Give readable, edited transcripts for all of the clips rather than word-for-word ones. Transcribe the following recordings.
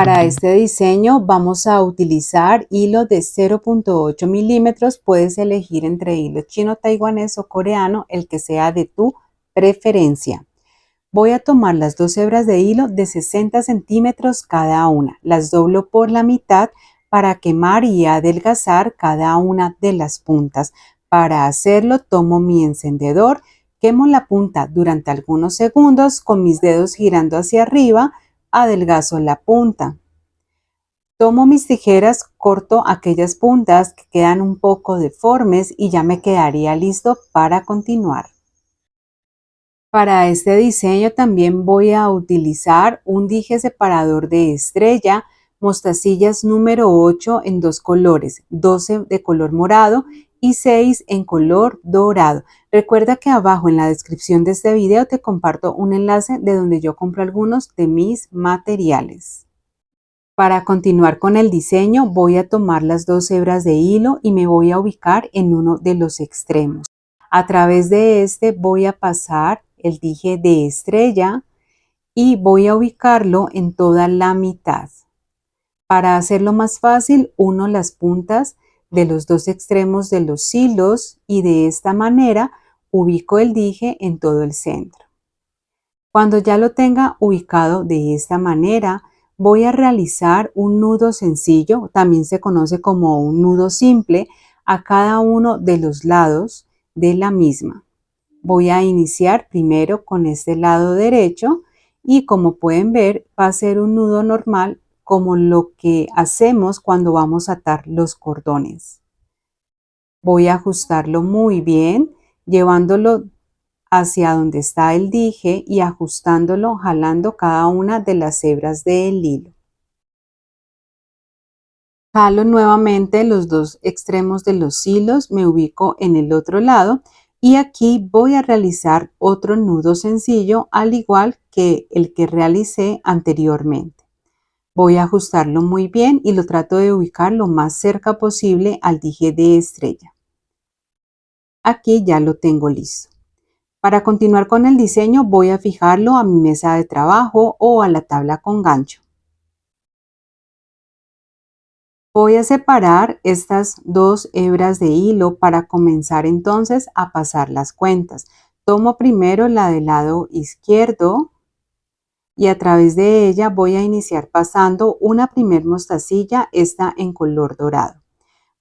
Para este diseño vamos a utilizar hilo de 0.8 milímetros. Puedes elegir entre hilo chino, taiwanés o coreano, el que sea de tu preferencia. Voy a tomar las dos hebras de hilo de 60 centímetros cada una. Las doblo por la mitad para quemar y adelgazar cada una de las puntas. Para hacerlo tomo mi encendedor, quemo la punta durante algunos segundos con mis dedos girando hacia arriba. Adelgazo la punta. Tomo mis tijeras, corto aquellas puntas que quedan un poco deformes y ya me quedaría listo para continuar. Para este diseño también voy a utilizar un dije separador de estrella, mostacillas número 8 en dos colores, 12 de color morado y 6 en color dorado. Recuerda que abajo en la descripción de este video te comparto un enlace de donde yo compro algunos de mis materiales. Para continuar con el diseño voy a tomar las dos hebras de hilo y me voy a ubicar en uno de los extremos. A través de este voy a pasar el dije de estrella y voy a ubicarlo en toda la mitad. Para hacerlo más fácil, uno las puntas de los dos extremos de los hilos y de esta manera ubico el dije en todo el centro. Cuando ya lo tenga ubicado de esta manera, voy a realizar un nudo sencillo, también se conoce como un nudo simple, a cada uno de los lados de la misma. Voy a iniciar primero con este lado derecho y como pueden ver va a ser un nudo normal como lo que hacemos cuando vamos a atar los cordones. Voy a ajustarlo muy bien, llevándolo hacia donde está el dije y ajustándolo, jalando cada una de las hebras del hilo. Jalo nuevamente los dos extremos de los hilos, me ubico en el otro lado y aquí voy a realizar otro nudo sencillo al igual que el que realicé anteriormente. Voy a ajustarlo muy bien y lo trato de ubicar lo más cerca posible al dije de estrella. Aquí ya lo tengo listo. Para continuar con el diseño voy a fijarlo a mi mesa de trabajo o a la tabla con gancho. Voy a separar estas dos hebras de hilo para comenzar entonces a pasar las cuentas. Tomo primero la del lado izquierdo y a través de ella voy a iniciar pasando una primer mostacilla, esta en color dorado.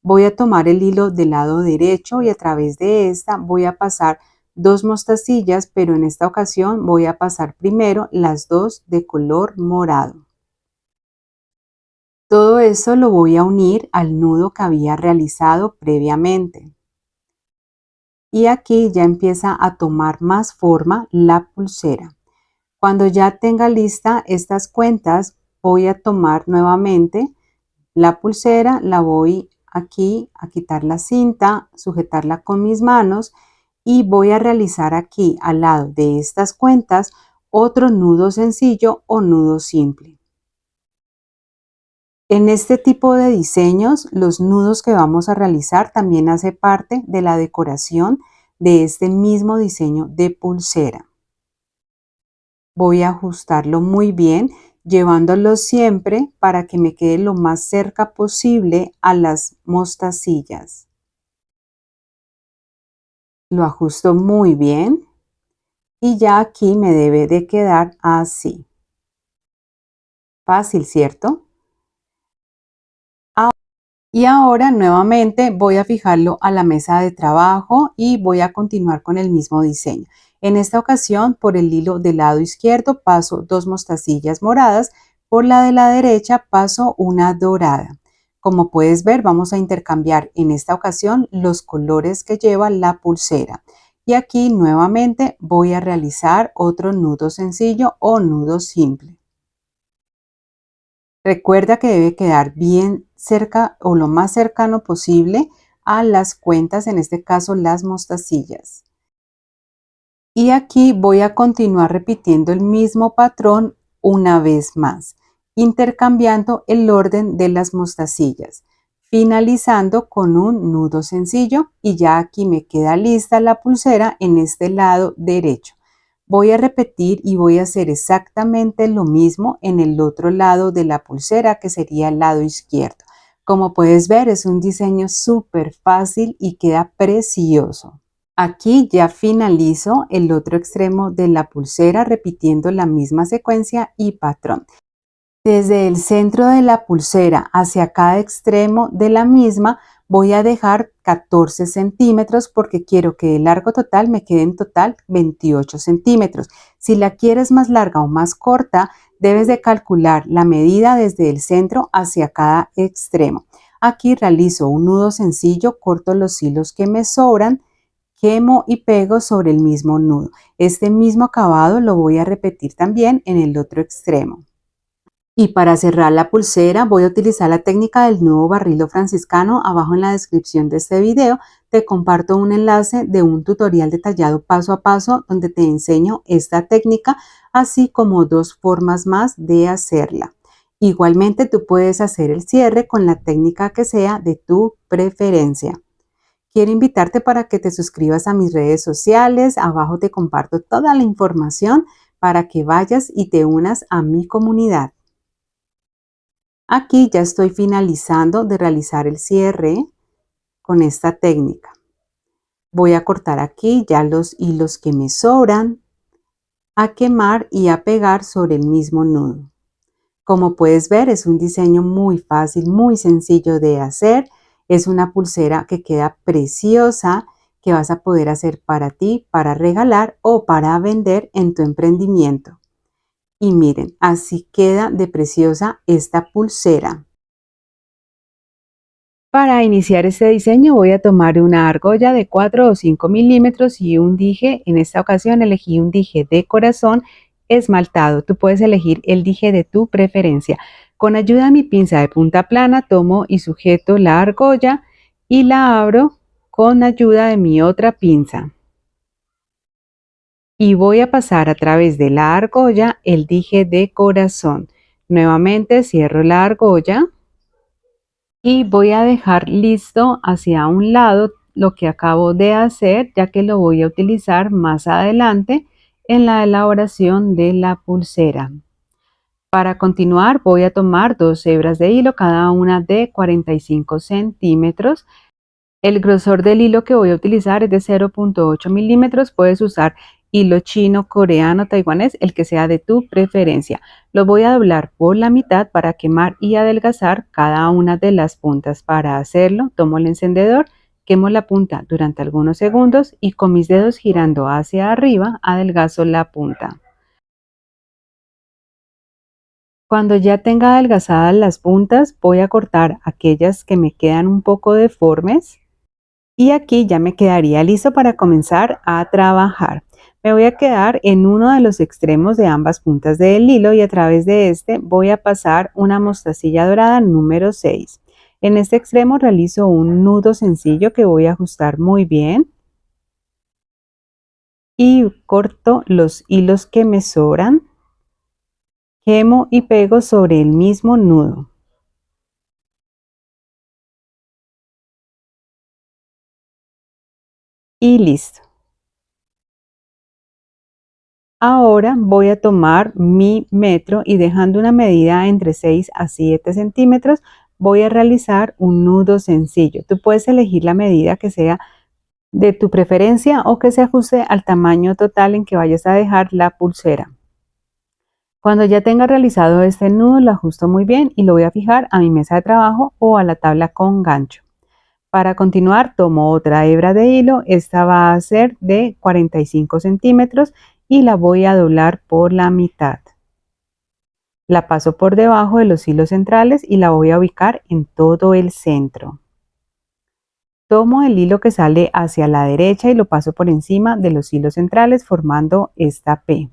Voy a tomar el hilo del lado derecho y a través de esta voy a pasar dos mostacillas, pero en esta ocasión voy a pasar primero las dos de color morado. Todo eso lo voy a unir al nudo que había realizado previamente. Y aquí ya empieza a tomar más forma la pulsera. Cuando ya tenga lista estas cuentas, voy a tomar nuevamente la pulsera, la voy aquí a quitar la cinta, sujetarla con mis manos y voy a realizar aquí al lado de estas cuentas otro nudo sencillo o nudo simple. En este tipo de diseños, los nudos que vamos a realizar también hace parte de la decoración de este mismo diseño de pulsera. Voy a ajustarlo muy bien, llevándolo siempre para que me quede lo más cerca posible a las mostacillas. Lo ajusto muy bien y ya aquí me debe de quedar así. Fácil, ¿cierto? Y ahora nuevamente voy a fijarlo a la mesa de trabajo y voy a continuar con el mismo diseño. En esta ocasión, por el hilo del lado izquierdo paso dos mostacillas moradas, por la de la derecha paso una dorada. Como puedes ver, vamos a intercambiar en esta ocasión los colores que lleva la pulsera. Y aquí nuevamente voy a realizar otro nudo sencillo o nudo simple. Recuerda que debe quedar bien cerca o lo más cercano posible a las cuentas, en este caso las mostacillas. Y aquí voy a continuar repitiendo el mismo patrón una vez más, intercambiando el orden de las mostacillas, finalizando con un nudo sencillo y ya aquí me queda lista la pulsera en este lado derecho. Voy a repetir y voy a hacer exactamente lo mismo en el otro lado de la pulsera, que sería el lado izquierdo. Como puedes ver, es un diseño súper fácil y queda precioso. Aquí ya finalizo el otro extremo de la pulsera repitiendo la misma secuencia y patrón. Desde el centro de la pulsera hacia cada extremo de la misma voy a dejar 14 centímetros porque quiero que de largo total me quede en total 28 centímetros. Si la quieres más larga o más corta, debes de calcular la medida desde el centro hacia cada extremo. Aquí realizo un nudo sencillo, corto los hilos que me sobran, quemo y pego sobre el mismo nudo. Este mismo acabado lo voy a repetir también en el otro extremo. Y para cerrar la pulsera voy a utilizar la técnica del nudo barrilo franciscano. Abajo en la descripción de este video te comparto un enlace de un tutorial detallado paso a paso donde te enseño esta técnica, así como dos formas más de hacerla. Igualmente tú puedes hacer el cierre con la técnica que sea de tu preferencia. Quiero invitarte para que te suscribas a mis redes sociales. Abajo te comparto toda la información para que vayas y te unas a mi comunidad. Aquí ya estoy finalizando de realizar el cierre con esta técnica. Voy a cortar aquí ya los hilos que me sobran, a quemar y a pegar sobre el mismo nudo. Como puedes ver, es un diseño muy fácil, muy sencillo de hacer. Es una pulsera que queda preciosa, que vas a poder hacer para ti, para regalar o para vender en tu emprendimiento. Y miren, así queda de preciosa esta pulsera. Para iniciar este diseño voy a tomar una argolla de 4 o 5 milímetros y un dije. En esta ocasión elegí un dije de corazón esmaltado. Tú puedes elegir el dije de tu preferencia. Con ayuda de mi pinza de punta plana tomo y sujeto la argolla y la abro con ayuda de mi otra pinza. Y voy a pasar a través de la argolla el dije de corazón. Nuevamente cierro la argolla. Y voy a dejar listo hacia un lado lo que acabo de hacer, ya que lo voy a utilizar más adelante en la elaboración de la pulsera. Para continuar voy a tomar dos hebras de hilo, cada una de 45 centímetros. El grosor del hilo que voy a utilizar es de 0.8 milímetros. Puedes usar hilo chino, coreano, taiwanés, el que sea de tu preferencia. Lo voy a doblar por la mitad para quemar y adelgazar cada una de las puntas. Para hacerlo, tomo el encendedor, quemo la punta durante algunos segundos y con mis dedos girando hacia arriba, adelgazo la punta. Cuando ya tenga adelgazadas las puntas, voy a cortar aquellas que me quedan un poco deformes. Y aquí ya me quedaría listo para comenzar a trabajar. Me voy a quedar en uno de los extremos de ambas puntas del hilo y a través de este voy a pasar una mostacilla dorada número 6. En este extremo realizo un nudo sencillo que voy a ajustar muy bien. Y corto los hilos que me sobran. Quemo y pego sobre el mismo nudo. Y listo. Ahora voy a tomar mi metro y dejando una medida entre 6 a 7 centímetros voy a realizar un nudo sencillo. Tú puedes elegir la medida que sea de tu preferencia o que se ajuste al tamaño total en que vayas a dejar la pulsera. Cuando ya tenga realizado este nudo lo ajusto muy bien y lo voy a fijar a mi mesa de trabajo o a la tabla con gancho. Para continuar tomo otra hebra de hilo, esta va a ser de 45 centímetros y la voy a doblar por la mitad. La paso por debajo de los hilos centrales y la voy a ubicar en todo el centro. Tomo el hilo que sale hacia la derecha y lo paso por encima de los hilos centrales formando esta P.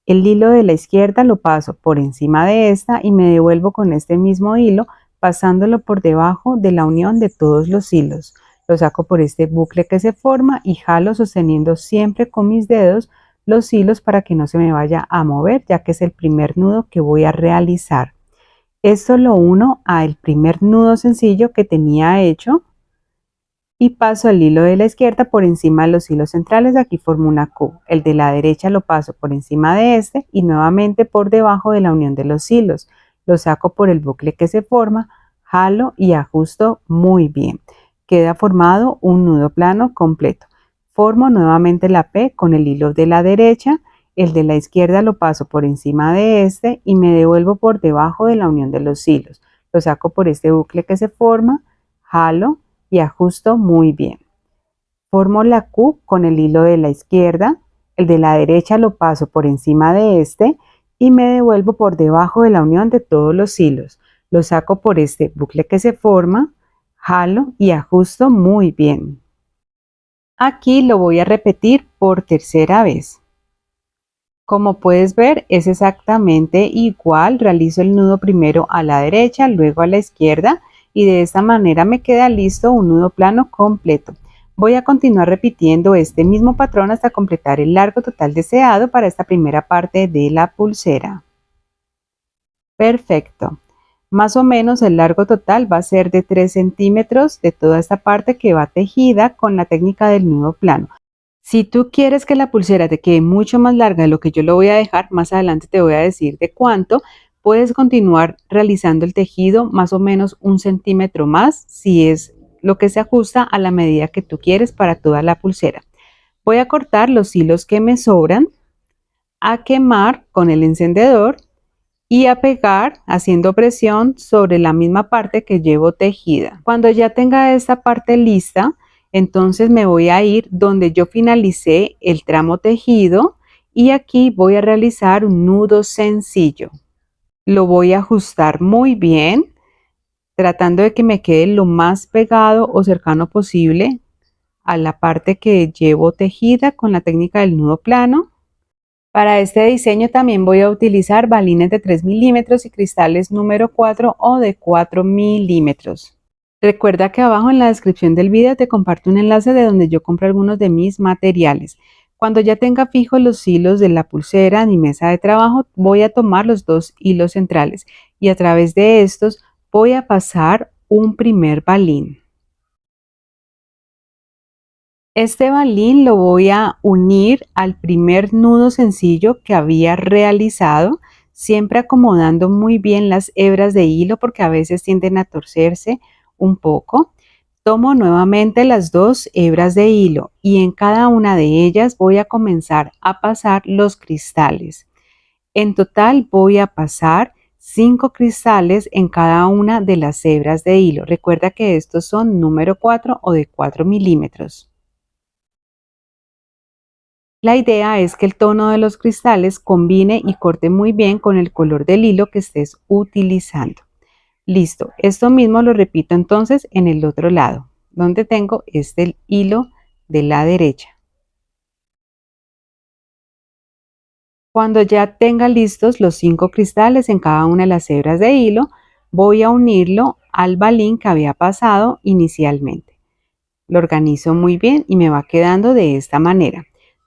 El hilo de la izquierda lo paso por encima de esta y me devuelvo con este mismo hilo pasándolo por debajo de la unión de todos los hilos. Lo saco por este bucle que se forma y jalo sosteniendo siempre con mis dedos los hilos para que no se me vaya a mover, ya que es el primer nudo que voy a realizar. Esto lo uno al primer nudo sencillo que tenía hecho y paso el hilo de la izquierda por encima de los hilos centrales. Aquí formo una Q. El de la derecha lo paso por encima de este y nuevamente por debajo de la unión de los hilos. Lo saco por el bucle que se forma, jalo y ajusto muy bien. Queda formado un nudo plano completo. Formo nuevamente la P con el hilo de la derecha, el de la izquierda lo paso por encima de este y me devuelvo por debajo de la unión de los hilos. Lo saco por este bucle que se forma, jalo y ajusto muy bien. Formo la Q con el hilo de la izquierda, el de la derecha lo paso por encima de este y me devuelvo por debajo de la unión de todos los hilos. Lo saco por este bucle que se forma, jalo y ajusto muy bien. Aquí lo voy a repetir por tercera vez. Como puedes ver, es exactamente igual. Realizo el nudo primero a la derecha, luego a la izquierda y de esta manera me queda listo un nudo plano completo. Voy a continuar repitiendo este mismo patrón hasta completar el largo total deseado para esta primera parte de la pulsera. Perfecto. Más o menos el largo total va a ser de 3 centímetros de toda esta parte que va tejida con la técnica del nudo plano. Si tú quieres que la pulsera te quede mucho más larga de lo que yo lo voy a dejar, más adelante te voy a decir de cuánto, puedes continuar realizando el tejido más o menos 1 centímetro más, si es lo que se ajusta a la medida que tú quieres para toda la pulsera. Voy a cortar los hilos que me sobran, a quemar con el encendedor y a pegar haciendo presión sobre la misma parte que llevo tejida. Cuando ya tenga esta parte lista, entonces me voy a ir donde yo finalicé el tramo tejido y aquí voy a realizar un nudo sencillo. Lo voy a ajustar muy bien, tratando de que me quede lo más pegado o cercano posible a la parte que llevo tejida con la técnica del nudo plano. Para este diseño también voy a utilizar balines de 3 milímetros y cristales número 4 o de 4 milímetros. Recuerda que abajo en la descripción del video te comparto un enlace de donde yo compro algunos de mis materiales. Cuando ya tenga fijos los hilos de la pulsera en mi mesa de trabajo, voy a tomar los dos hilos centrales y a través de estos voy a pasar un primer balín. Este balín lo voy a unir al primer nudo sencillo que había realizado, siempre acomodando muy bien las hebras de hilo porque a veces tienden a torcerse un poco. Tomo nuevamente las dos hebras de hilo y en cada una de ellas voy a comenzar a pasar los cristales. En total voy a pasar 5 cristales en cada una de las hebras de hilo. Recuerda que estos son número 4 o de 4 milímetros. La idea es que el tono de los cristales combine y corte muy bien con el color del hilo que estés utilizando. Listo, esto mismo lo repito entonces en el otro lado, donde tengo este hilo de la derecha. Cuando ya tenga listos los 5 cristales en cada una de las hebras de hilo, voy a unirlo al balín que había pasado inicialmente. Lo organizo muy bien y me va quedando de esta manera.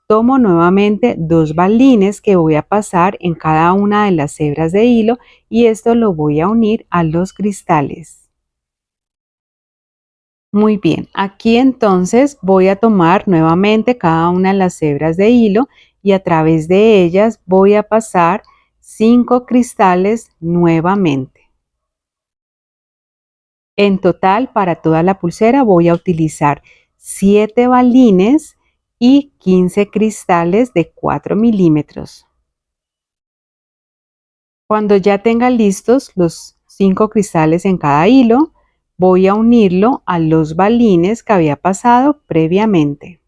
Tomo nuevamente dos balines que voy a pasar en cada una de las hebras de hilo y esto lo voy a unir a los cristales. Muy bien, aquí entonces voy a tomar nuevamente cada una de las hebras de hilo y a través de ellas voy a pasar 5 cristales nuevamente. En total, para toda la pulsera voy a utilizar 7 balines y 15 cristales de 4 milímetros. Cuando ya tenga listos los 5 cristales en cada hilo, voy a unirlo a los balines que había pasado previamente.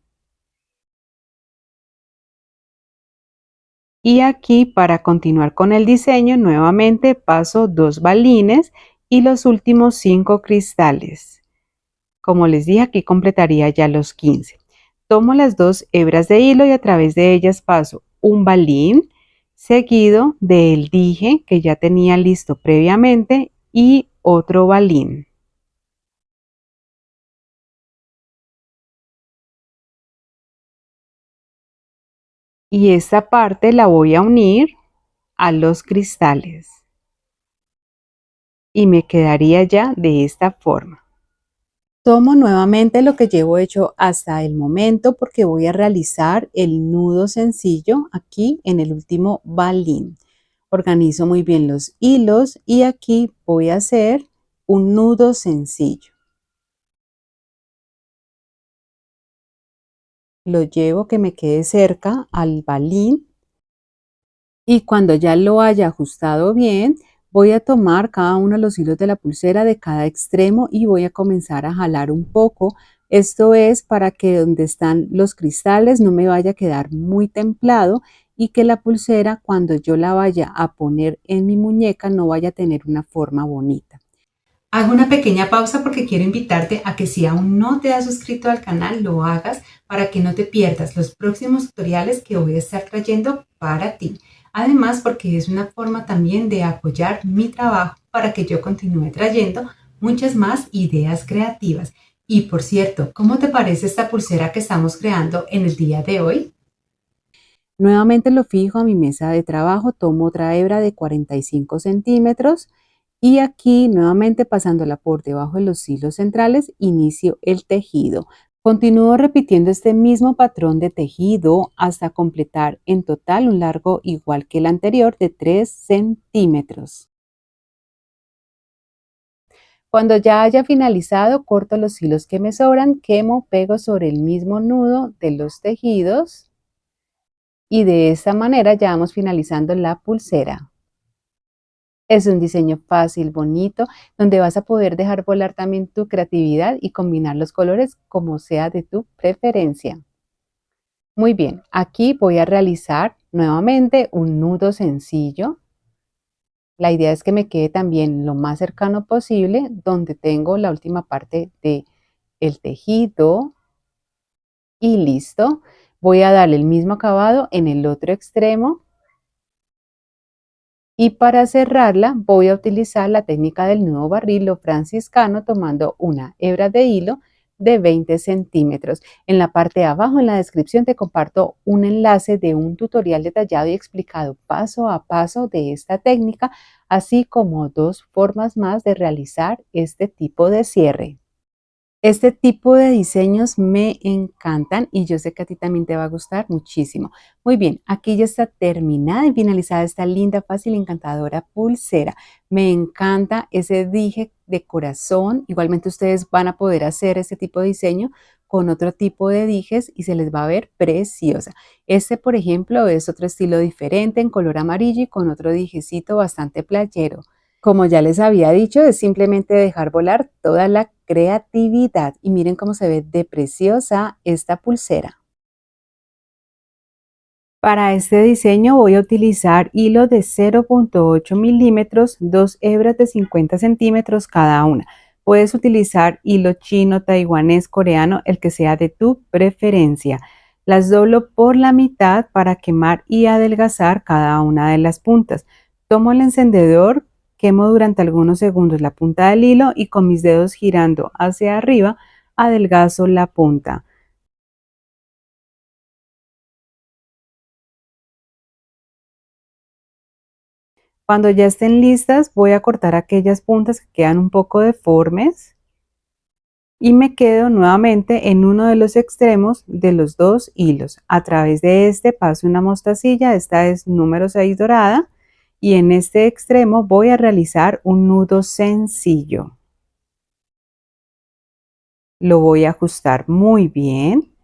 Y aquí, para continuar con el diseño, nuevamente paso 2 balines y los últimos 5 cristales. Como les dije, aquí completaría ya los 15. Tomo las dos hebras de hilo y a través de ellas paso un balín seguido del dije que ya tenía listo previamente y otro balín. Y esta parte la voy a unir a los cristales y me quedaría ya de esta forma. Tomo nuevamente lo que llevo hecho hasta el momento porque voy a realizar el nudo sencillo aquí en el último balín. Organizo muy bien los hilos y aquí voy a hacer un nudo sencillo. Lo llevo que me quede cerca al balín y cuando ya lo haya ajustado bien, voy a tomar cada uno de los hilos de la pulsera de cada extremo y voy a comenzar a jalar un poco. Esto es para que donde están los cristales no me vaya a quedar muy templado y que la pulsera cuando yo la vaya a poner en mi muñeca no vaya a tener una forma bonita. Hago una pequeña pausa porque quiero invitarte a que si aún no te has suscrito al canal, lo hagas para que no te pierdas los próximos tutoriales que voy a estar trayendo para ti. Además, porque es una forma también de apoyar mi trabajo para que yo continúe trayendo muchas más ideas creativas. Y por cierto, ¿cómo te parece esta pulsera que estamos creando en el día de hoy? Nuevamente lo fijo a mi mesa de trabajo, tomo otra hebra de 45 centímetros y aquí nuevamente pasándola por debajo de los hilos centrales, inicio el tejido. Continúo repitiendo este mismo patrón de tejido hasta completar en total un largo igual que el anterior de 3 centímetros. Cuando ya haya finalizado, corto los hilos que me sobran, quemo, pego sobre el mismo nudo de los tejidos y de esta manera ya vamos finalizando la pulsera. Es un diseño fácil, bonito, donde vas a poder dejar volar también tu creatividad y combinar los colores como sea de tu preferencia. Muy bien, aquí voy a realizar nuevamente un nudo sencillo. La idea es que me quede también lo más cercano posible donde tengo la última parte de el tejido y listo. Voy a darle el mismo acabado en el otro extremo. Y para cerrarla voy a utilizar la técnica del nudo barril o franciscano tomando una hebra de hilo de 20 centímetros. En la parte de abajo en la descripción te comparto un enlace de un tutorial detallado y explicado paso a paso de esta técnica, así como dos formas más de realizar este tipo de cierre. Este tipo de diseños me encantan y yo sé que a ti también te va a gustar muchísimo. Muy bien, aquí ya está terminada y finalizada esta linda, fácil y encantadora pulsera. Me encanta ese dije de corazón. Igualmente ustedes van a poder hacer este tipo de diseño con otro tipo de dijes y se les va a ver preciosa. Este, por ejemplo, es otro estilo diferente en color amarillo y con otro dijecito bastante playero. Como ya les había dicho, es simplemente dejar volar toda la creatividad y miren cómo se ve de preciosa esta pulsera. Para este diseño voy a utilizar hilo de 0.8 milímetros, dos hebras de 50 centímetros cada una. Puedes utilizar hilo chino, taiwanés, coreano, el que sea de tu preferencia. Las doblo por la mitad para quemar y adelgazar cada una de las puntas. Tomo el encendedor, quemo durante algunos segundos la punta del hilo y con mis dedos girando hacia arriba adelgazo la punta. Cuando ya estén listas, voy a cortar aquellas puntas que quedan un poco deformes y me quedo nuevamente en uno de los extremos de los dos hilos. A través de este paso una mostacilla, esta es número 6 dorada, y en este extremo voy a realizar un nudo sencillo. Lo voy a ajustar muy bien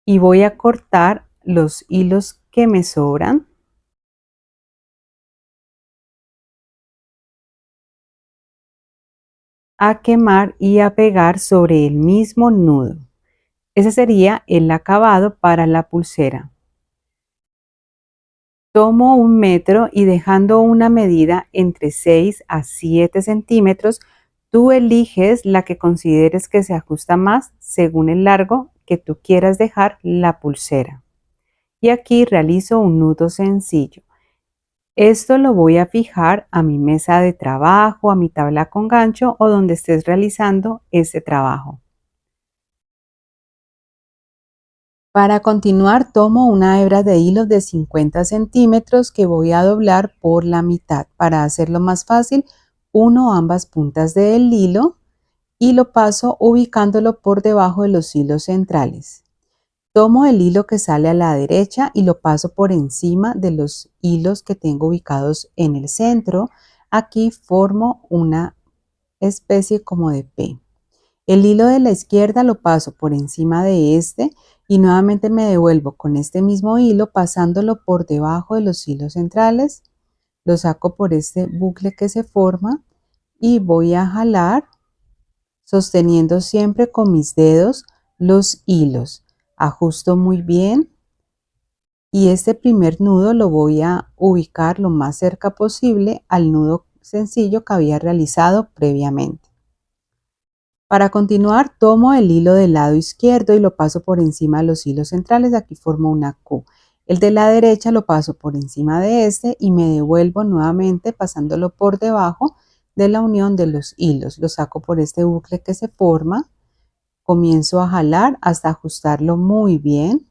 y voy a cortar los hilos que me sobran a quemar y a pegar sobre el mismo nudo. Ese sería el acabado para la pulsera. Tomo un metro y dejando una medida entre 6 a 7 centímetros, tú eliges la que consideres que se ajusta más según el largo que tú quieras dejar la pulsera. Y aquí realizo un nudo sencillo. Esto lo voy a fijar a mi mesa de trabajo, a mi tabla con gancho o donde estés realizando ese trabajo. Para continuar, tomo una hebra de hilo de 50 centímetros que voy a doblar por la mitad. Para hacerlo más fácil, uno ambas puntas del hilo y lo paso ubicándolo por debajo de los hilos centrales. Tomo el hilo que sale a la derecha y lo paso por encima de los hilos que tengo ubicados en el centro. Aquí formo una especie como de P. El hilo de la izquierda lo paso por encima de este y nuevamente me devuelvo con este mismo hilo pasándolo por debajo de los hilos centrales. Lo saco por este bucle que se forma y voy a jalar sosteniendo siempre con mis dedos los hilos. Ajusto muy bien y este primer nudo lo voy a ubicar lo más cerca posible al nudo sencillo que había realizado previamente. Para continuar, tomo el hilo del lado izquierdo y lo paso por encima de los hilos centrales. Aquí formo una Q. El de la derecha lo paso por encima de este y me devuelvo nuevamente pasándolo por debajo de la unión de los hilos. Lo saco por este bucle que se forma. Comienzo a jalar hasta ajustarlo muy bien.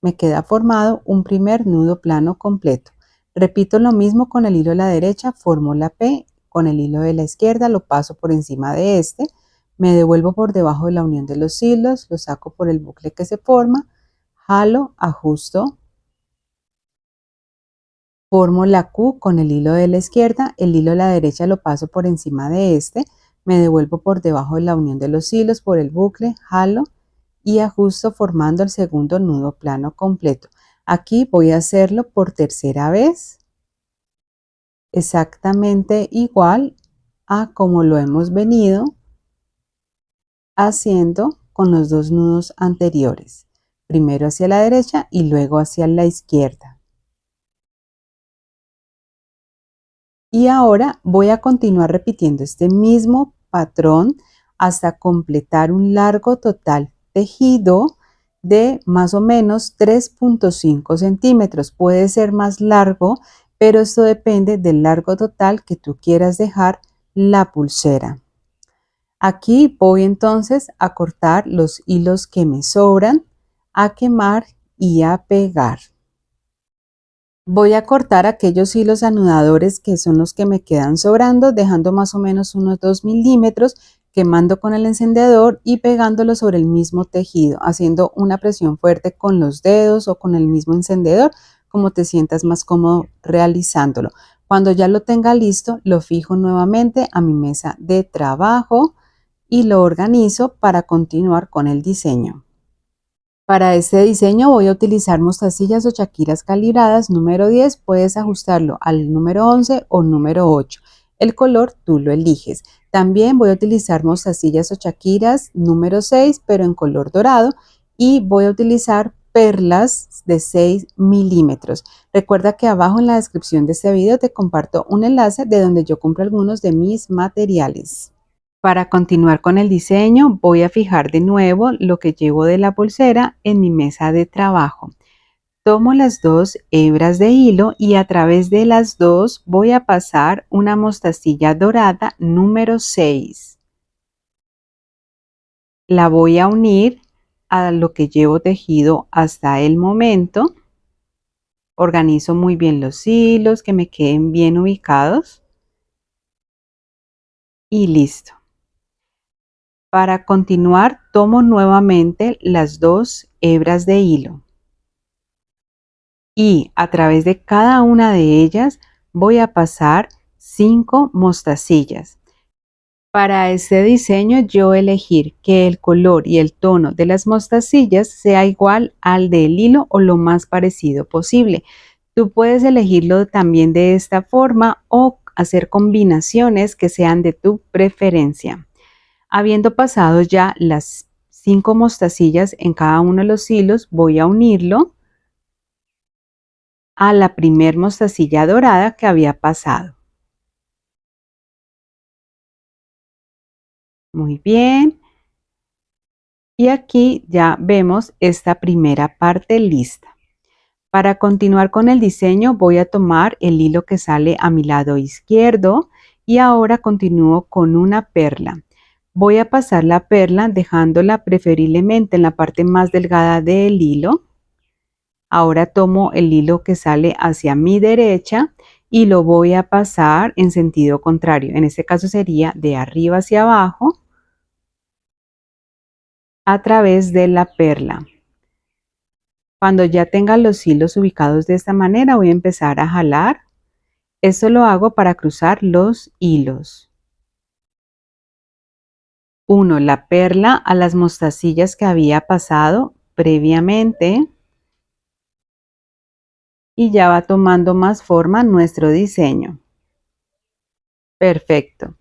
Me queda formado un primer nudo plano completo. Repito lo mismo con el hilo de la derecha, formo la P. Con el hilo de la izquierda lo paso por encima de este. Me devuelvo por debajo de la unión de los hilos, lo saco por el bucle que se forma, jalo, ajusto, formo la Q con el hilo de la izquierda, el hilo de la derecha lo paso por encima de este, me devuelvo por debajo de la unión de los hilos por el bucle, jalo y ajusto formando el segundo nudo plano completo. Aquí voy a hacerlo por tercera vez, exactamente igual a como lo hemos venido haciendo con los dos nudos anteriores, primero hacia la derecha y luego hacia la izquierda. Y ahora voy a continuar repitiendo este mismo patrón hasta completar un largo total tejido de más o menos 3.5 centímetros. Puede ser más largo, pero esto depende del largo total que tú quieras dejar la pulsera. Aquí voy entonces a cortar los hilos que me sobran, a quemar y a pegar. Voy a cortar aquellos hilos anudadores que son los que me quedan sobrando, dejando más o menos unos 2 milímetros, quemando con el encendedor y pegándolo sobre el mismo tejido, haciendo una presión fuerte con los dedos o con el mismo encendedor, como te sientas más cómodo realizándolo. Cuando ya lo tenga listo, lo fijo nuevamente a mi mesa de trabajo y lo organizo para continuar con el diseño. Para este diseño voy a utilizar mostacillas o chaquiras calibradas número 10, puedes ajustarlo al número 11 o número 8. El color tú lo eliges. También voy a utilizar mostacillas o chaquiras número 6, pero en color dorado, y voy a utilizar perlas de 6 milímetros. Recuerda que abajo en la descripción de este video te comparto un enlace de donde yo compro algunos de mis materiales. Para continuar con el diseño voy a fijar de nuevo lo que llevo de la pulsera en mi mesa de trabajo. Tomo las dos hebras de hilo y a través de las dos voy a pasar una mostacilla dorada número 6. La voy a unir a lo que llevo tejido hasta el momento. Organizo muy bien los hilos, que me queden bien ubicados. Y listo. Para continuar, tomo nuevamente las dos hebras de hilo y a través de cada una de ellas voy a pasar 5 mostacillas. Para este diseño yo elegir que el color y el tono de las mostacillas sea igual al del hilo o lo más parecido posible. Tú puedes elegirlo también de esta forma o hacer combinaciones que sean de tu preferencia. Habiendo pasado ya las 5 mostacillas en cada uno de los hilos, voy a unirlo a la primer mostacilla dorada que había pasado. Muy bien. Y aquí ya vemos esta primera parte lista. Para continuar con el diseño voy a tomar el hilo que sale a mi lado izquierdo y ahora continúo con una perla. Voy a pasar la perla dejándola preferiblemente en la parte más delgada del hilo. Ahora tomo el hilo que sale hacia mi derecha y lo voy a pasar en sentido contrario. En este caso sería de arriba hacia abajo. a través de la perla. Cuando ya tenga los hilos ubicados de esta manera, voy a empezar a jalar. Esto lo hago para cruzar los hilos. Uno la perla a las mostacillas que había pasado previamente y ya va tomando más forma nuestro diseño. Perfecto.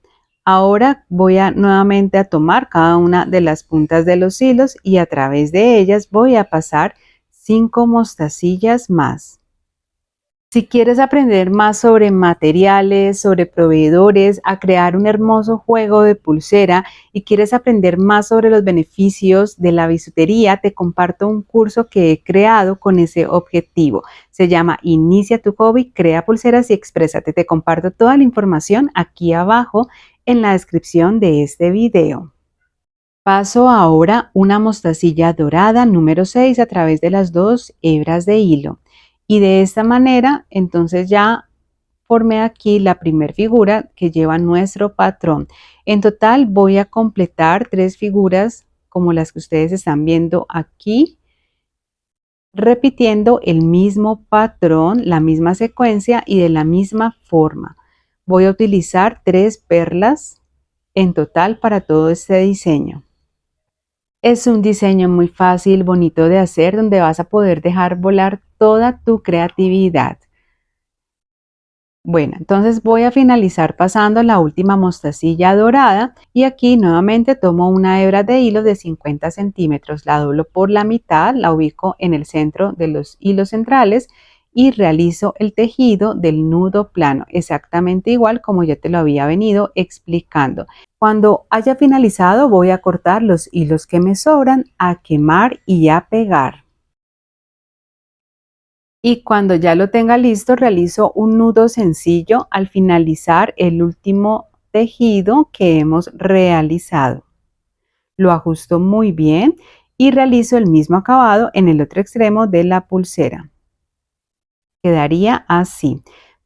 Ahora voy a nuevamente a tomar cada una de las puntas de los hilos y a través de ellas voy a pasar 5 mostacillas más. Si quieres aprender más sobre materiales, sobre proveedores, a crear un hermoso juego de pulsera y quieres aprender más sobre los beneficios de la bisutería, te comparto un curso que he creado con ese objetivo. Se llama Inicia tu hobby, crea pulseras y exprésate. Te comparto toda la información aquí abajo en la descripción de este video. Paso ahora una mostacilla dorada número 6 a través de las 2 hebras de hilo. Y de esta manera, entonces ya formé aquí la primera figura que lleva nuestro patrón. En total voy a completar 3 figuras como las que ustedes están viendo aquí, repitiendo el mismo patrón, la misma secuencia y de la misma forma. Voy a utilizar 3 perlas en total para todo este diseño. Es un diseño muy fácil, bonito de hacer, donde vas a poder dejar volar toda tu creatividad. Bueno, entonces voy a finalizar pasando la última mostacilla dorada y aquí nuevamente tomo una hebra de hilo de 50 centímetros, la doblo por la mitad, la ubico en el centro de los hilos centrales y realizo el tejido del nudo plano, exactamente igual como ya te lo había venido explicando. Cuando haya finalizado voy a cortar los hilos que me sobran, a quemar y a pegar. Y cuando ya lo tenga listo, realizo un nudo sencillo al finalizar el último tejido que hemos realizado. Lo ajusto muy bien y realizo el mismo acabado en el otro extremo de la pulsera. Quedaría así.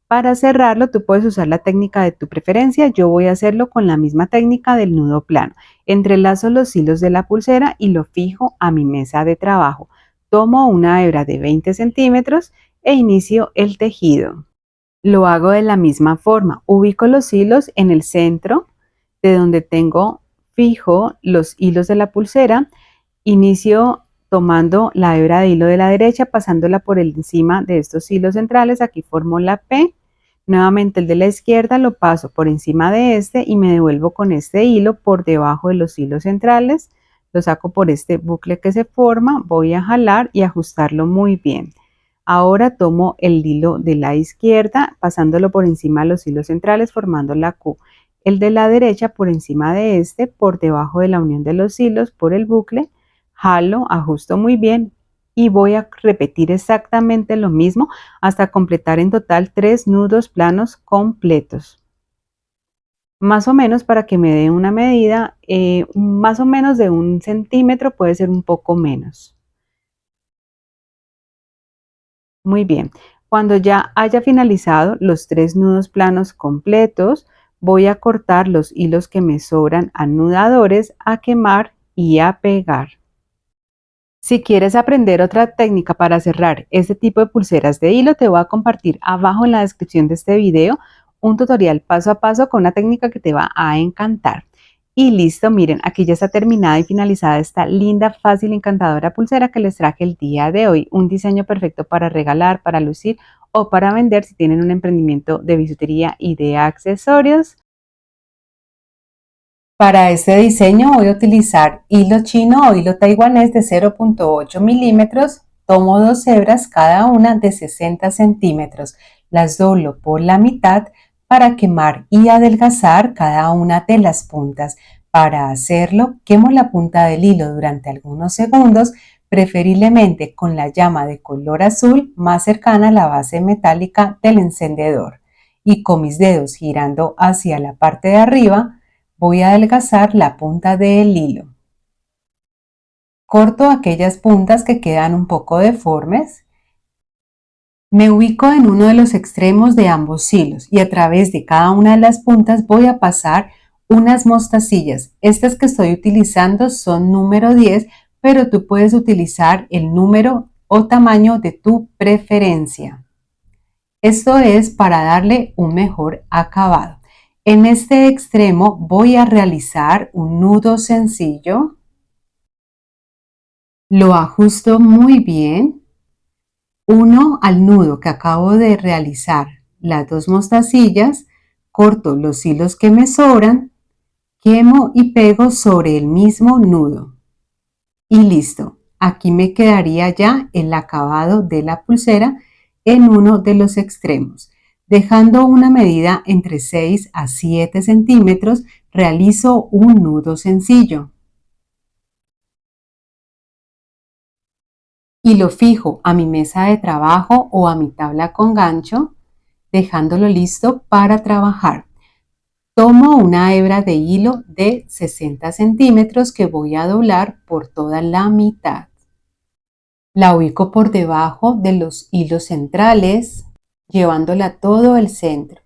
Para cerrarlo, tú puedes usar la técnica de tu preferencia. Yo voy a hacerlo con la misma técnica del nudo plano. Entrelazo los hilos de la pulsera y lo fijo a mi mesa de trabajo. Tomo una hebra de 20 centímetros e inicio el tejido. Lo hago de la misma forma. Ubico los hilos en el centro de donde tengo fijo los hilos de la pulsera. Inicio tomando la hebra de hilo de la derecha, pasándola por encima de estos hilos centrales. Aquí formo la P. Nuevamente el de la izquierda lo paso por encima de este y me devuelvo con este hilo por debajo de los hilos centrales. Lo saco por este bucle que se forma, voy a jalar y ajustarlo muy bien. Ahora tomo el hilo de la izquierda, pasándolo por encima de los hilos centrales, formando la Q. El de la derecha por encima de este, por debajo de la unión de los hilos, por el bucle, jalo, ajusto muy bien y voy a repetir exactamente lo mismo hasta completar en total 3 nudos planos completos. Más o menos para que me dé una medida, más o menos de 1 centímetro, puede ser un poco menos. Muy bien, cuando ya haya finalizado los 3 nudos planos completos, voy a cortar los hilos que me sobran anudadores, a quemar y a pegar. Si quieres aprender otra técnica para cerrar este tipo de pulseras de hilo, te voy a compartir abajo en la descripción de este video un tutorial paso a paso con una técnica que te va a encantar. Y listo, miren, aquí ya está terminada y finalizada esta linda, fácil y encantadora pulsera que les traje el día de hoy. Un diseño perfecto para regalar, para lucir o para vender si tienen un emprendimiento de bisutería y de accesorios. Para este diseño voy a utilizar hilo chino o hilo taiwanés de 0.8 milímetros. Tomo 2 hebras, cada una de 60 centímetros. Las doblo por la mitad para quemar y adelgazar cada una de las puntas. Para hacerlo, quemo la punta del hilo durante algunos segundos, preferiblemente con la llama de color azul más cercana a la base metálica del encendedor. Y con mis dedos girando hacia la parte de arriba, voy a adelgazar la punta del hilo. Corto aquellas puntas que quedan un poco deformes. Me ubico en uno de los extremos de ambos hilos y a través de cada una de las puntas voy a pasar unas mostacillas. Estas que estoy utilizando son número 10, pero tú puedes utilizar el número o tamaño de tu preferencia. Esto es para darle un mejor acabado. En este extremo voy a realizar un nudo sencillo. Lo ajusto muy bien. Uno al nudo que acabo de realizar las dos mostacillas, corto los hilos que me sobran, quemo y pego sobre el mismo nudo. Y listo. Aquí me quedaría ya el acabado de la pulsera en uno de los extremos. Dejando una medida entre 6 a 7 centímetros, realizo un nudo sencillo. Y lo fijo a mi mesa de trabajo o a mi tabla con gancho, dejándolo listo para trabajar. Tomo una hebra de hilo de 60 centímetros que voy a doblar por toda la mitad. La ubico por debajo de los hilos centrales, llevándola a todo el centro.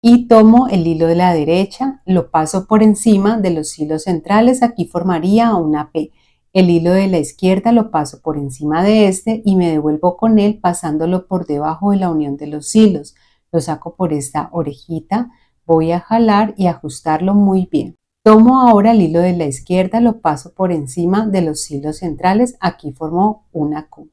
Y tomo el hilo de la derecha, lo paso por encima de los hilos centrales, aquí formaría una P. El hilo de la izquierda lo paso por encima de este y me devuelvo con él pasándolo por debajo de la unión de los hilos. Lo saco por esta orejita, voy a jalar y ajustarlo muy bien. Tomo ahora el hilo de la izquierda, lo paso por encima de los hilos centrales, aquí formo una Q.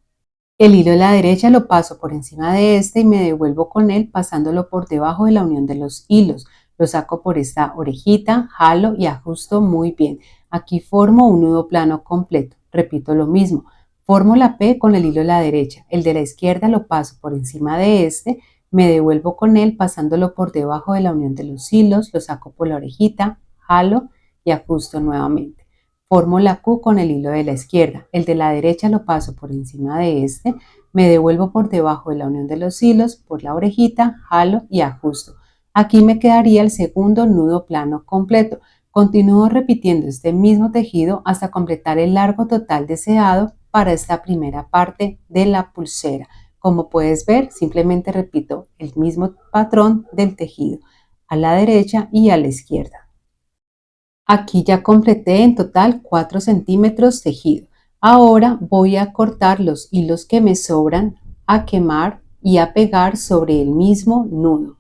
El hilo de la derecha lo paso por encima de este y me devuelvo con él pasándolo por debajo de la unión de los hilos. Lo saco por esta orejita, jalo y ajusto muy bien. Aquí formo un nudo plano completo. Repito lo mismo. Formo la P con el hilo de la derecha. El de la izquierda lo paso por encima de este, me devuelvo con él pasándolo por debajo de la unión de los hilos. Lo saco por la orejita, jalo y ajusto nuevamente. Formo la Q con el hilo de la izquierda. El de la derecha lo paso por encima de este, me devuelvo por debajo de la unión de los hilos, por la orejita, jalo y ajusto. Aquí me quedaría el segundo nudo plano completo. Continúo repitiendo este mismo tejido hasta completar el largo total deseado para esta primera parte de la pulsera. Como puedes ver, simplemente repito el mismo patrón del tejido a la derecha y a la izquierda. Aquí ya completé en total 4 centímetros tejido. Ahora voy a cortar los hilos que me sobran, a quemar y a pegar sobre el mismo nudo.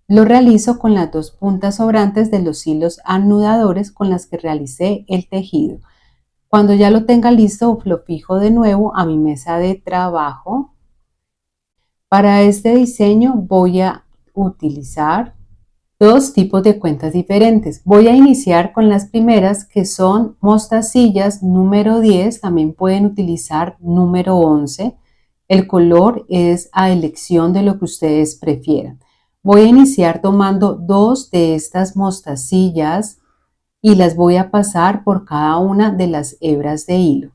Lo realizo con las dos puntas sobrantes de los hilos anudadores con las que realicé el tejido. Cuando ya lo tenga listo, lo fijo de nuevo a mi mesa de trabajo. Para este diseño voy a utilizar dos tipos de cuentas diferentes. Voy a iniciar con las primeras que son mostacillas número 10, también pueden utilizar número 11. El color es a elección de lo que ustedes prefieran. Voy a iniciar tomando dos de estas mostacillas y las voy a pasar por cada una de las hebras de hilo.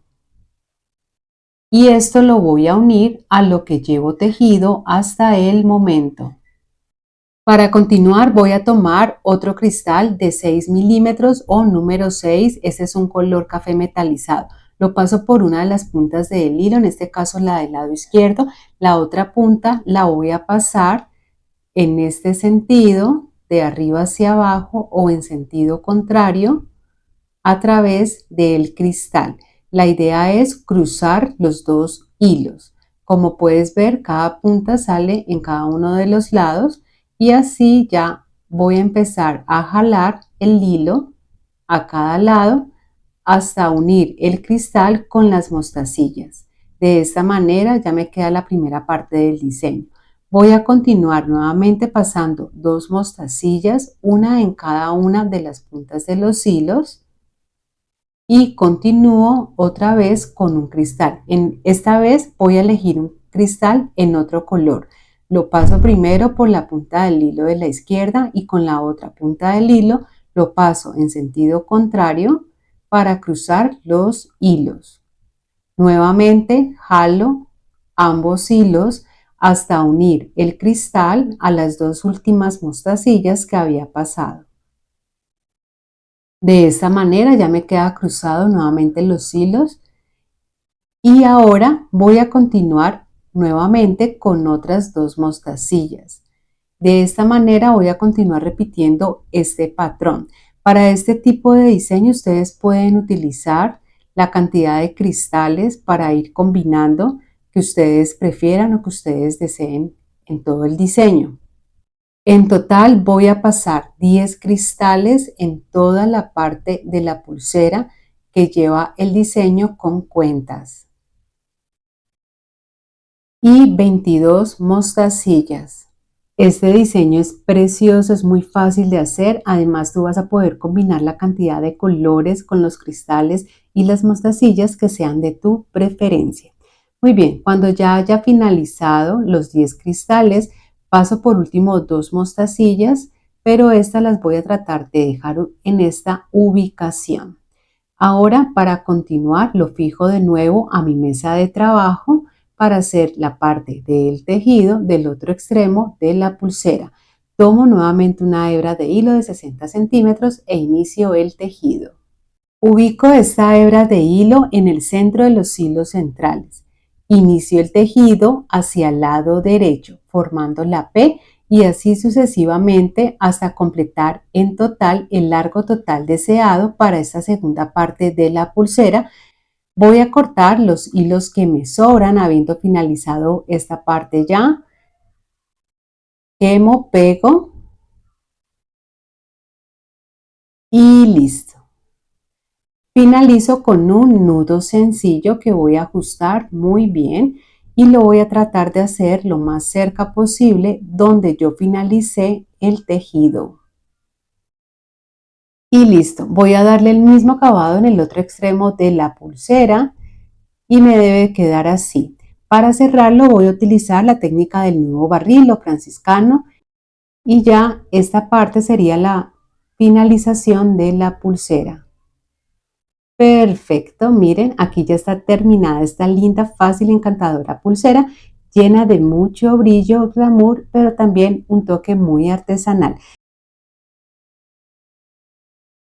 Y esto lo voy a unir a lo que llevo tejido hasta el momento. Para continuar voy a tomar otro cristal de 6 milímetros o número 6, ese es un color café metalizado. Lo paso por una de las puntas del hilo, en este caso la del lado izquierdo. La otra punta la voy a pasar en este sentido, de arriba hacia abajo o en sentido contrario, a través del cristal. La idea es cruzar los dos hilos. Como puedes ver, cada punta sale en cada uno de los lados. Y así ya voy a empezar a jalar el hilo a cada lado hasta unir el cristal con las mostacillas. De esta manera ya me queda la primera parte del diseño. Voy a continuar nuevamente pasando dos mostacillas, una en cada una de las puntas de los hilos y continúo otra vez con un cristal. Esta vez voy a elegir un cristal en otro color. Lo paso primero por la punta del hilo de la izquierda y con la otra punta del hilo lo paso en sentido contrario para cruzar los hilos. Nuevamente jalo ambos hilos hasta unir el cristal a las dos últimas mostacillas que había pasado. De esta manera ya me queda cruzado nuevamente los hilos y ahora voy a continuar nuevamente con otras dos mostacillas. De esta manera voy a continuar repitiendo este patrón. Para este tipo de diseño ustedes pueden utilizar la cantidad de cristales para ir combinando que ustedes prefieran o que ustedes deseen en todo el diseño. En total voy a pasar 10 cristales en toda la parte de la pulsera que lleva el diseño con cuentas y 22 mostacillas. Este diseño es precioso, es muy fácil de hacer. Además, tú vas a poder combinar la cantidad de colores con los cristales y las mostacillas que sean de tu preferencia. Muy bien, cuando ya haya finalizado los 10 cristales, paso por último 2 mostacillas, pero estas las voy a tratar de dejar en esta ubicación. Ahora, para continuar, lo fijo de nuevo a mi mesa de trabajo para hacer la parte del tejido del otro extremo de la pulsera. Tomo nuevamente una hebra de hilo de 60 centímetros e inicio el tejido. Ubico esta hebra de hilo en el centro de los hilos centrales. Inicio el tejido hacia el lado derecho, formando la P y así sucesivamente hasta completar en total el largo total deseado para esta segunda parte de la pulsera. Voy a cortar los hilos que me sobran habiendo finalizado esta parte ya. Quemo, pego y listo. Finalizo con un nudo sencillo que voy a ajustar muy bien y lo voy a tratar de hacer lo más cerca posible donde yo finalicé el tejido. Y listo, voy a darle el mismo acabado en el otro extremo de la pulsera y me debe quedar así. Para cerrarlo voy a utilizar la técnica del nudo barril o franciscano y ya esta parte sería la finalización de la pulsera. Perfecto, miren, aquí ya está terminada esta linda, fácil y encantadora pulsera llena de mucho brillo, glamour, pero también un toque muy artesanal.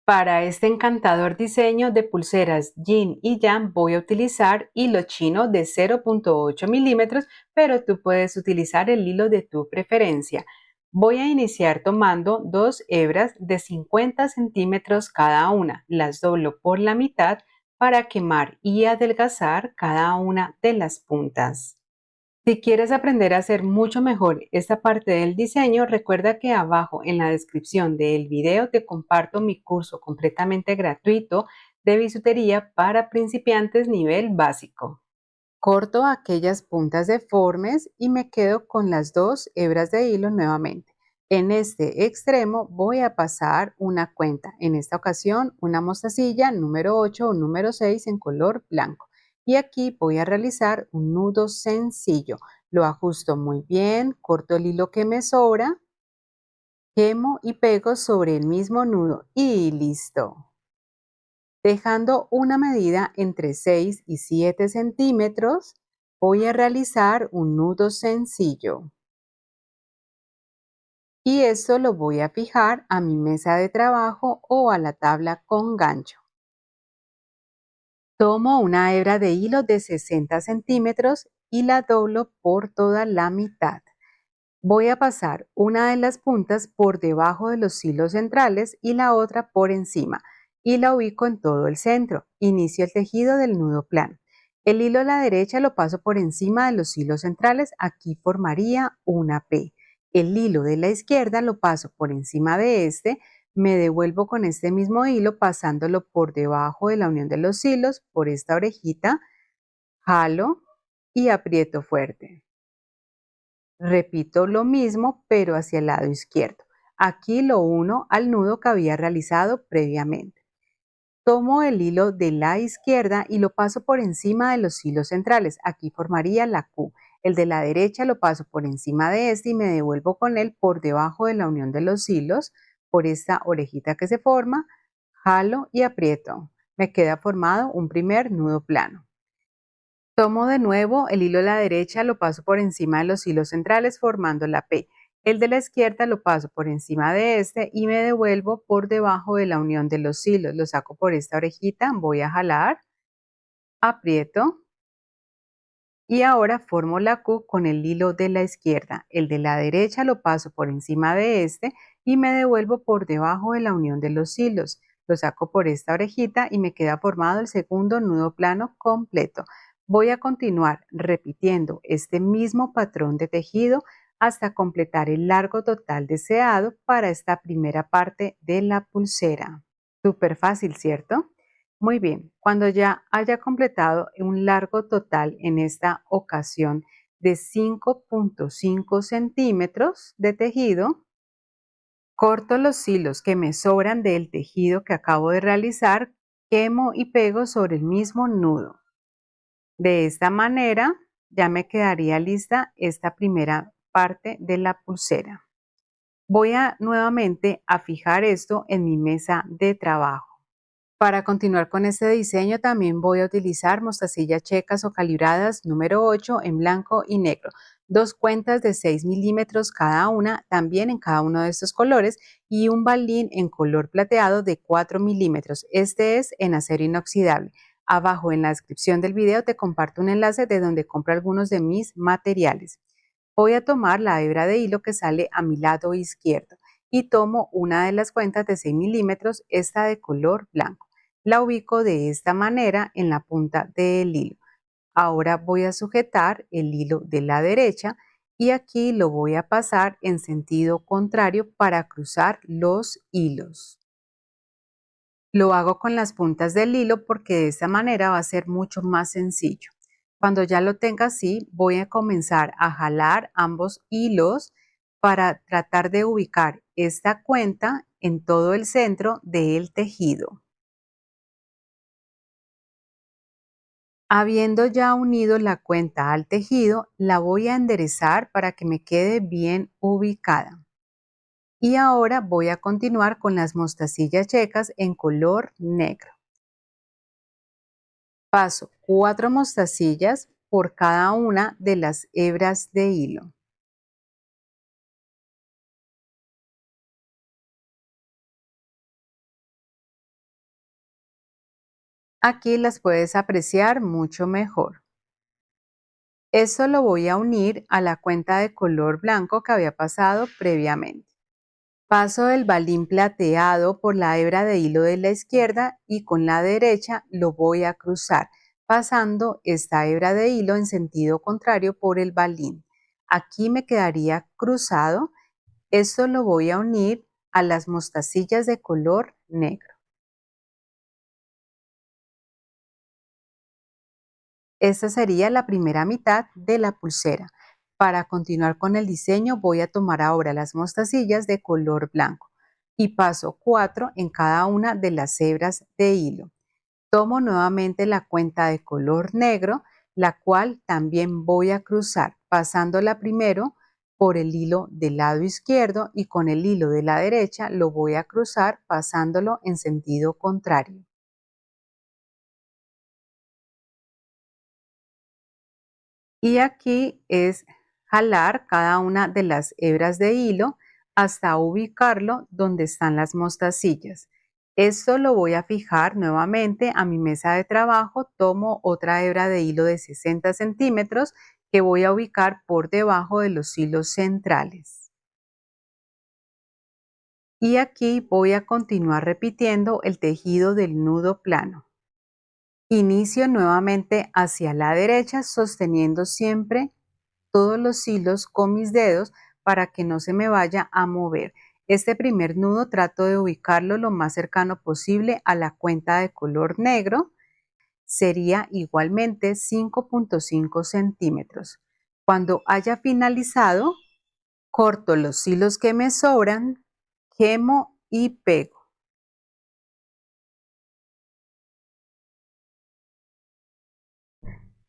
Para este encantador diseño de pulseras yin y yang voy a utilizar hilo chino de 0.8 milímetros, pero tú puedes utilizar el hilo de tu preferencia. Voy a iniciar tomando dos hebras de 50 centímetros cada una. Las doblo por la mitad para quemar y adelgazar cada una de las puntas. Si quieres aprender a hacer mucho mejor esta parte del diseño, recuerda que abajo en la descripción del video te comparto mi curso completamente gratuito de bisutería para principiantes nivel básico. Corto aquellas puntas deformes y me quedo con las dos hebras de hilo nuevamente. En este extremo voy a pasar una cuenta, en esta ocasión una mostacilla número 8 o número 6 en color blanco. Y aquí voy a realizar un nudo sencillo. Lo ajusto muy bien, corto el hilo que me sobra, quemo y pego sobre el mismo nudo y listo. Dejando una medida entre 6 y 7 centímetros, voy a realizar un nudo sencillo. Y esto lo voy a fijar a mi mesa de trabajo o a la tabla con gancho. Tomo una hebra de hilo de 60 centímetros y la doblo por toda la mitad. Voy a pasar una de las puntas por debajo de los hilos centrales y la otra por encima y la ubico en todo el centro. Inicio el tejido del nudo plano. El hilo a la derecha lo paso por encima de los hilos centrales, aquí formaría una P. El hilo de la izquierda lo paso por encima de este, me devuelvo con este mismo hilo pasándolo por debajo de la unión de los hilos, por esta orejita, jalo y aprieto fuerte. Repito lo mismo, pero hacia el lado izquierdo. Aquí lo uno al nudo que había realizado previamente. Tomo el hilo de la izquierda y lo paso por encima de los hilos centrales. Aquí formaría la Q. El de la derecha lo paso por encima de este y me devuelvo con él por debajo de la unión de los hilos, por esta orejita que se forma, jalo y aprieto. Me queda formado un primer nudo plano. Tomo de nuevo el hilo de la derecha, lo paso por encima de los hilos centrales formando la P. El de la izquierda lo paso por encima de este y me devuelvo por debajo de la unión de los hilos. Lo saco por esta orejita, voy a jalar, aprieto Y ahora formo la Q con el hilo de la izquierda. El de la derecha lo paso por encima de este y me devuelvo por debajo de la unión de los hilos. Lo saco por esta orejita y me queda formado el segundo nudo plano completo. Voy a continuar repitiendo este mismo patrón de tejido hasta completar el largo total deseado para esta primera parte de la pulsera. Súper fácil, ¿cierto? Muy bien, cuando ya haya completado un largo total en esta ocasión de 5.5 centímetros de tejido, corto los hilos que me sobran del tejido que acabo de realizar, quemo y pego sobre el mismo nudo. De esta manera ya me quedaría lista esta primera parte de la pulsera. Voy a nuevamente a fijar esto en mi mesa de trabajo. Para continuar con este diseño también voy a utilizar mostacillas checas o calibradas número 8 en blanco y negro. Dos cuentas de 6 milímetros cada una, también en cada uno de estos colores, y un balín en color plateado de 4 milímetros. Este es en acero inoxidable. Abajo en la descripción del video te comparto un enlace de donde compro algunos de mis materiales. Voy a tomar la hebra de hilo que sale a mi lado izquierdo y tomo una de las cuentas de 6 milímetros, esta de color blanco. La ubico de esta manera en la punta del hilo. Ahora voy a sujetar el hilo de la derecha y aquí lo voy a pasar en sentido contrario para cruzar los hilos. Lo hago con las puntas del hilo porque de esta manera va a ser mucho más sencillo. Cuando ya lo tenga así, voy a comenzar a jalar ambos hilos para tratar de ubicar esta cuenta en todo el centro del tejido. Habiendo ya unido la cuenta al tejido, la voy a enderezar para que me quede bien ubicada. Y ahora voy a continuar con las mostacillas checas en color negro. Paso 4 mostacillas por cada una de las hebras de hilo. Aquí las puedes apreciar mucho mejor. Esto lo voy a unir a la cuenta de color blanco que había pasado previamente. Paso el balín plateado por la hebra de hilo de la izquierda y con la derecha lo voy a cruzar, pasando esta hebra de hilo en sentido contrario por el balín. Aquí me quedaría cruzado. Esto lo voy a unir a las mostacillas de color negro. Esta sería la primera mitad de la pulsera. Para continuar con el diseño voy a tomar ahora las mostacillas de color blanco y paso 4 en cada una de las hebras de hilo. Tomo nuevamente la cuenta de color negro, la cual también voy a cruzar, pasándola primero por el hilo del lado izquierdo y con el hilo de la derecha lo voy a cruzar pasándolo en sentido contrario. Y aquí es jalar cada una de las hebras de hilo hasta ubicarlo donde están las mostacillas. Esto lo voy a fijar nuevamente a mi mesa de trabajo. Tomo otra hebra de hilo de 60 centímetros que voy a ubicar por debajo de los hilos centrales. Y aquí voy a continuar repitiendo el tejido del nudo plano. Inicio nuevamente hacia la derecha sosteniendo siempre todos los hilos con mis dedos para que no se me vaya a mover. Este primer nudo trato de ubicarlo lo más cercano posible a la cuenta de color negro. Sería igualmente 5.5 centímetros. Cuando haya finalizado, corto los hilos que me sobran, quemo y pego.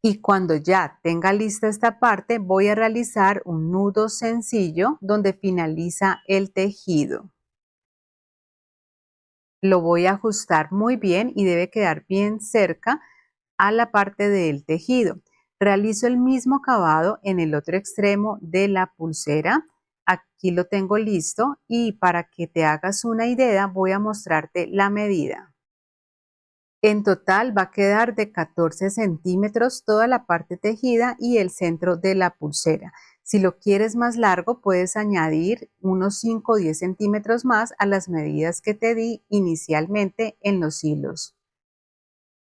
Y cuando ya tenga lista esta parte, voy a realizar un nudo sencillo donde finaliza el tejido. Lo voy a ajustar muy bien y debe quedar bien cerca a la parte del tejido. Realizo el mismo acabado en el otro extremo de la pulsera. Aquí lo tengo listo y para que te hagas una idea voy a mostrarte la medida. En total va a quedar de 14 centímetros toda la parte tejida y el centro de la pulsera. Si lo quieres más largo, puedes añadir unos 5 o 10 centímetros más a las medidas que te di inicialmente en los hilos.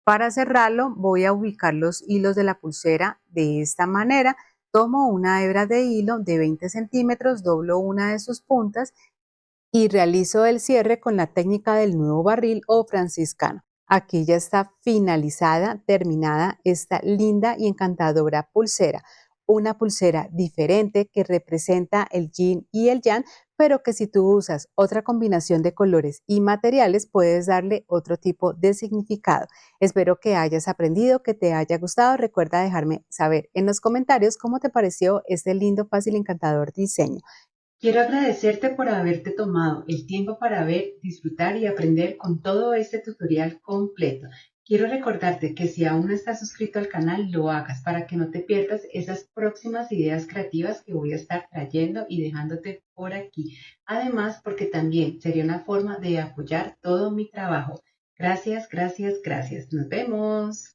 Para cerrarlo, voy a ubicar los hilos de la pulsera de esta manera. Tomo una hebra de hilo de 20 centímetros, doblo una de sus puntas y realizo el cierre con la técnica del nudo barril o franciscano. Aquí ya está finalizada, terminada esta linda y encantadora pulsera. Una pulsera diferente que representa el yin y el yang, pero que si tú usas otra combinación de colores y materiales puedes darle otro tipo de significado. Espero que hayas aprendido, que te haya gustado. Recuerda dejarme saber en los comentarios cómo te pareció este lindo, fácil y encantador diseño. Quiero agradecerte por haberte tomado el tiempo para ver, disfrutar y aprender con todo este tutorial completo. Quiero recordarte que si aún no estás suscrito al canal, lo hagas para que no te pierdas esas próximas ideas creativas que voy a estar trayendo y dejándote por aquí. Además, porque también sería una forma de apoyar todo mi trabajo. Gracias, gracias, gracias. Nos vemos.